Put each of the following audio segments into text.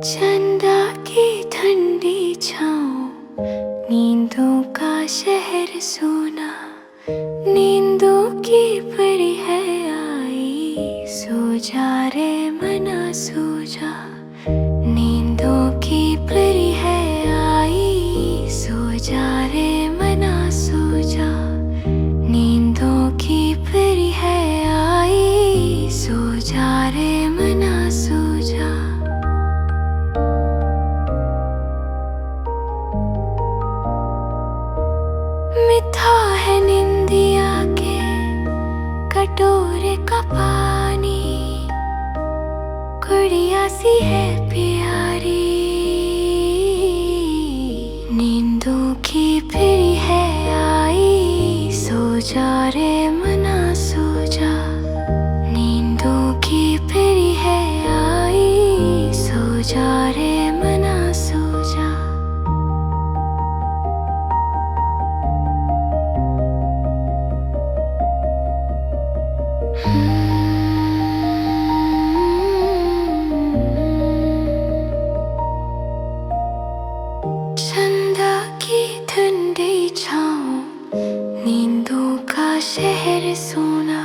चंदा की ठंडी छाँव, नींदों का शहर सोना, नींदों की परी है आई, सो जा रे मना सो जा। नींदों की परी है आई, सो जा रे मना सो जा। नींदों की परी है आई, सो जा रे मना सो जा। मीठा है निंदिया के कटोरे का पानी, गुड़िया सी है प्यारी, नींदों की फिरी है आई, सो जा रे मना सो जा। नींदों की फिरी है आई, सो जा रे मना सो जा। चंदा की ठंडी छाँव, नींदों का शहर सोना,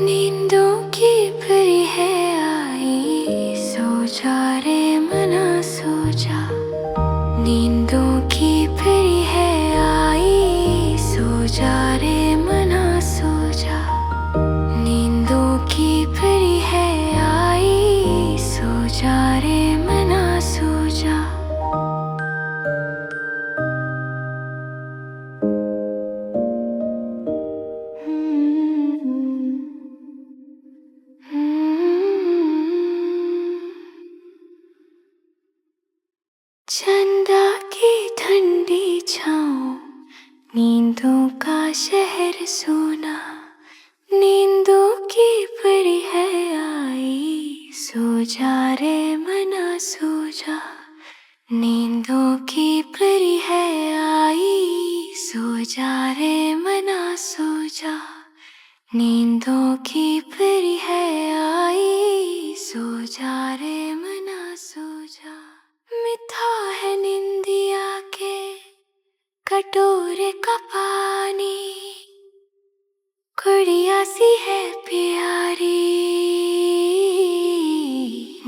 नींदों की परी है आई, सो जा रे मना सो जा। नींदों की परी है आई, सो जा रे मना सो जा। नींदों की परी है आई, सो जा रे मना सो जा। चंदा की ठंडी छाँव, नींदों का शहर सोना, नींदों की परी है आई, सो जा रे मना सो जा। नींदों की परी है आई, सो जा रे मना सो जा। नींदों की परी है आई, सो जा रे मना सो जा। मीठा है निंदिया के कटोरे का पानी, गुड़िया सी है प्यारी,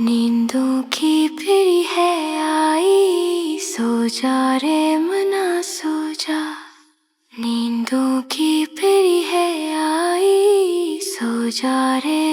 नींदों की फिरी है आई, सो जा रे मना सो जा। नींदों की फिरी है आई, सो जा रे